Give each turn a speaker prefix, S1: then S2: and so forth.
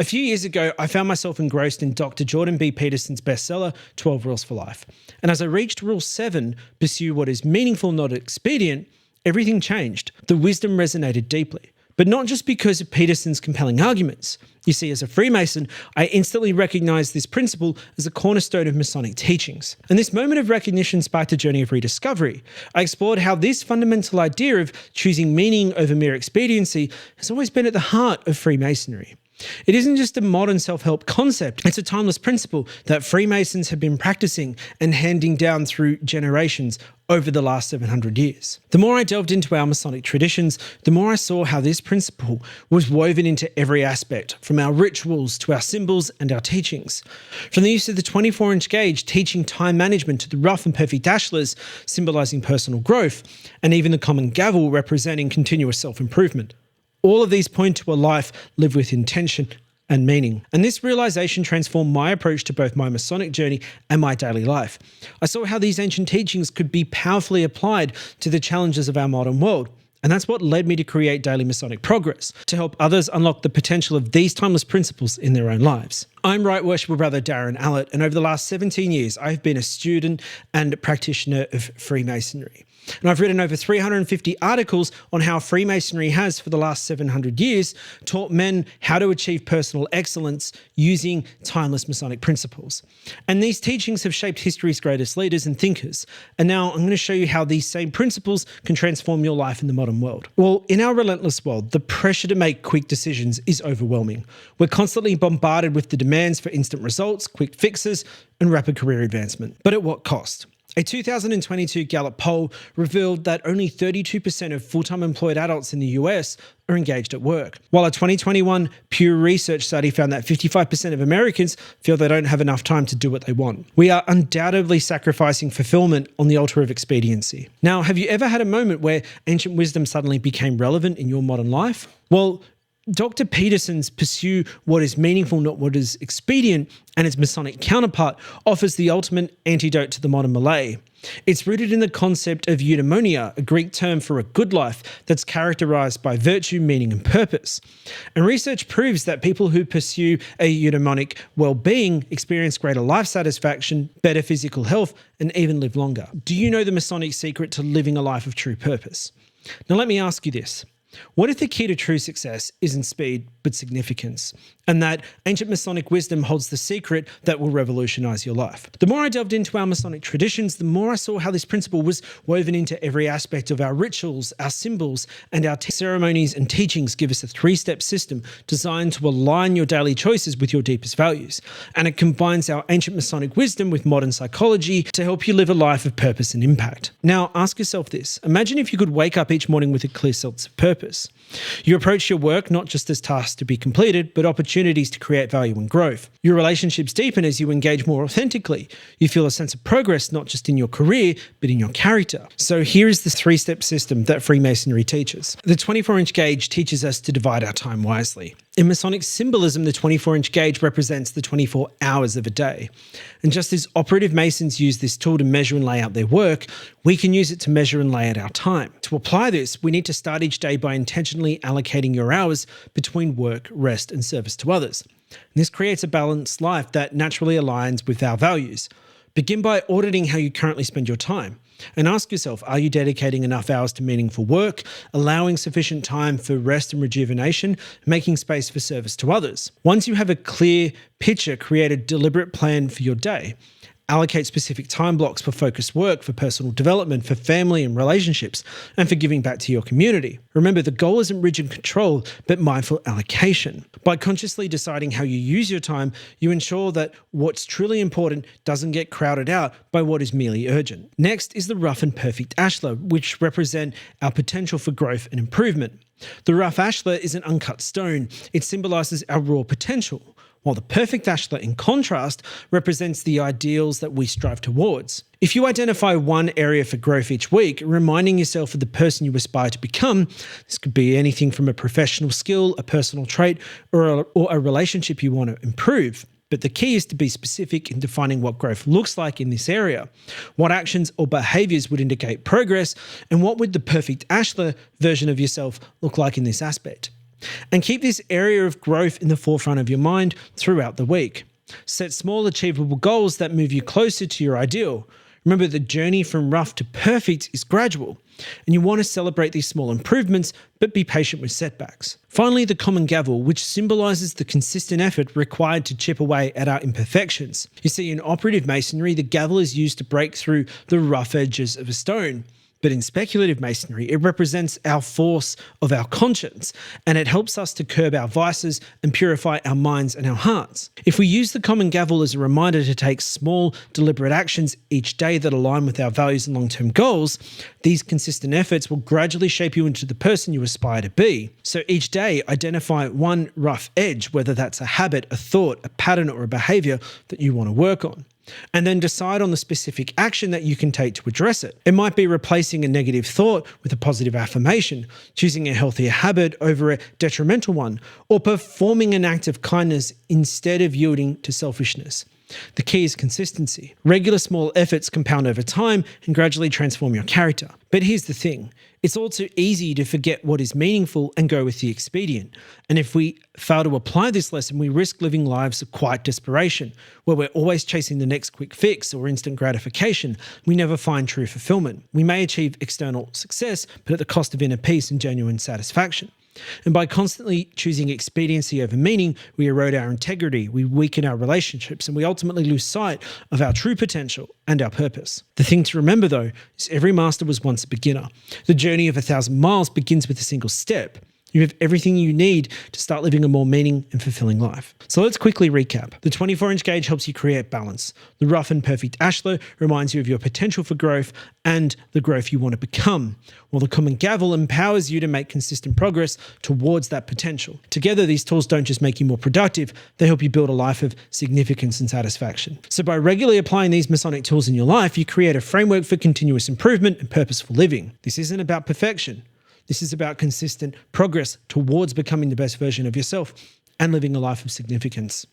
S1: A few years ago, I found myself engrossed in Dr. Jordan B. Peterson's bestseller, 12 Rules for Life. And as I reached Rule 7, pursue what is meaningful, not expedient, everything changed. The wisdom resonated deeply. But not just because of Peterson's compelling arguments. You see, as a Freemason, I instantly recognized this principle as a cornerstone of Masonic teachings. And this moment of recognition sparked a journey of rediscovery. I explored how this fundamental idea of choosing meaning over mere expediency has always been at the heart of Freemasonry. It isn't just a modern self-help concept, it's a timeless principle that Freemasons have been practicing and handing down through generations over the last 700 years. The more I delved into our Masonic traditions, the more I saw how this principle was woven into every aspect, from our rituals to our symbols and our teachings. From the use of the 24-inch gauge teaching time management to the rough and perfect ashlars symbolizing personal growth, and even the common gavel representing continuous self-improvement. All of these point to a life lived with intention and meaning. And this realization transformed my approach to both my Masonic journey and my daily life. I saw how these ancient teachings could be powerfully applied to the challenges of our modern world. And that's what led me to create Daily Masonic Progress, to help others unlock the potential of these timeless principles in their own lives. I'm Right Worshipful Brother Darren Allatt, and over the last 17 years, I've been a student and practitioner of Freemasonry. And I've written over 350 articles on how Freemasonry has, for the last 700 years, taught men how to achieve personal excellence using timeless Masonic principles. And these teachings have shaped history's greatest leaders and thinkers. And now I'm going to show you how these same principles can transform your life in the modern world. Well, in our relentless world, the pressure to make quick decisions is overwhelming. We're constantly bombarded with the demands for instant results, quick fixes, and rapid career advancement. But at what cost? A 2022 Gallup poll revealed that only 32% of full-time employed adults in the US are engaged at work, while a 2021 Pew Research study found that 55% of Americans feel they don't have enough time to do what they want. We are undoubtedly sacrificing fulfillment on the altar of expediency. Now, have you ever had a moment where ancient wisdom suddenly became relevant in your modern life? Well, Dr. Peterson's pursue what is meaningful, not what is expedient, and its Masonic counterpart offers the ultimate antidote to the modern malaise. It's rooted in the concept of eudaimonia, a Greek term for a good life that's characterized by virtue, meaning, and purpose. And research proves that people who pursue a eudaimonic well-being experience greater life satisfaction, better physical health, and even live longer. Do you know the Masonic secret to living a life of true purpose? Now let me ask you this. What if the key to true success isn't speed, but significance? And that ancient Masonic wisdom holds the secret that will revolutionize your life. The more I delved into our Masonic traditions, the more I saw how this principle was woven into every aspect of our rituals, our symbols, and our ceremonies and teachings give us a three-step system designed to align your daily choices with your deepest values. And it combines our ancient Masonic wisdom with modern psychology to help you live a life of purpose and impact. Now, ask yourself this. Imagine if you could wake up each morning with a clear sense of purpose. You approach your work not just as tasks to be completed, but opportunities to create value and growth. Your relationships deepen as you engage more authentically. You feel a sense of progress not just in your career, but in your character. So here is the three-step system that Freemasonry teaches. The 24-inch gauge teaches us to divide our time wisely. In Masonic symbolism, the 24-inch gauge represents the 24 hours of a day. And just as operative Masons use this tool to measure and lay out their work, we can use it to measure and lay out our time. To apply this, we need to start each day by intentionally allocating your hours between work, rest, and service to others. And this creates a balanced life that naturally aligns with our values. Begin by auditing how you currently spend your time. And ask yourself, are you dedicating enough hours to meaningful work, allowing sufficient time for rest and rejuvenation, making space for service to others? Once you have a clear picture, create a deliberate plan for your day. Allocate specific time blocks for focused work, for personal development, for family and relationships, and for giving back to your community. Remember, the goal isn't rigid control, but mindful allocation. By consciously deciding how you use your time, you ensure that what's truly important doesn't get crowded out by what is merely urgent. Next is the rough and perfect ashlar, which represent our potential for growth and improvement. The rough ashlar is an uncut stone. It symbolizes our raw potential, while the perfect ashlar, in contrast, represents the ideals that we strive towards. If you identify one area for growth each week, reminding yourself of the person you aspire to become, this could be anything from a professional skill, a personal trait, or a relationship you want to improve. But the key is to be specific in defining what growth looks like in this area. What actions or behaviors would indicate progress, and what would the perfect ashlar version of yourself look like in this aspect? And keep this area of growth in the forefront of your mind throughout the week. Set small, achievable goals that move you closer to your ideal. Remember, the journey from rough to perfect is gradual, and you want to celebrate these small improvements, but be patient with setbacks. Finally, the common gavel, which symbolizes the consistent effort required to chip away at our imperfections. You see, in operative masonry, the gavel is used to break through the rough edges of a stone. But in speculative masonry, it represents our force of our conscience, and it helps us to curb our vices and purify our minds and our hearts. If we use the common gavel as a reminder to take small, deliberate actions each day that align with our values and long-term goals, these consistent efforts will gradually shape you into the person you aspire to be. So each day, identify one rough edge, whether that's a habit, a thought, a pattern, or a behavior that you want to work on. And then decide on the specific action that you can take to address it. It might be replacing a negative thought with a positive affirmation, choosing a healthier habit over a detrimental one, or performing an act of kindness instead of yielding to selfishness. The key is consistency. Regular small efforts compound over time and gradually transform your character. But here's the thing. It's all too easy to forget what is meaningful and go with the expedient. And if we fail to apply this lesson, we risk living lives of quiet desperation, where we're always chasing the next quick fix or instant gratification. We never find true fulfillment. We may achieve external success, but at the cost of inner peace and genuine satisfaction. And by constantly choosing expediency over meaning, we erode our integrity, we weaken our relationships, and we ultimately lose sight of our true potential and our purpose. The thing to remember, though, is every master was once a beginner. The journey of 1,000 miles begins with a single step. You have everything you need to start living a more meaning and fulfilling life. So let's quickly recap. The 24-inch gauge helps you create balance. The rough and perfect ashlar reminds you of your potential for growth and the growth you want to become, while the common gavel empowers you to make consistent progress towards that potential. Together, these tools don't just make you more productive, they help you build a life of significance and satisfaction. So by regularly applying these Masonic tools in your life, you create a framework for continuous improvement and purposeful living. This isn't about perfection. This is about consistent progress towards becoming the best version of yourself and living a life of significance.